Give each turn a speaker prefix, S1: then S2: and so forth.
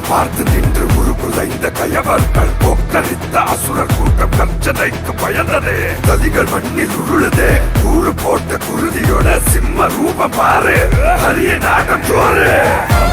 S1: பார்த்து நின்று உருகுலைந்த கயவர்கள் போக்கரித்த அசுரர் கூட்டம் கர்ச்சனைக்கு பயந்ததே. நதிகள் மண்ணில் உருளுதே, கூறு போட்ட குருதியோட சிம்ம ரூபம் பாரு, அரிய நாட்டம் சோறு.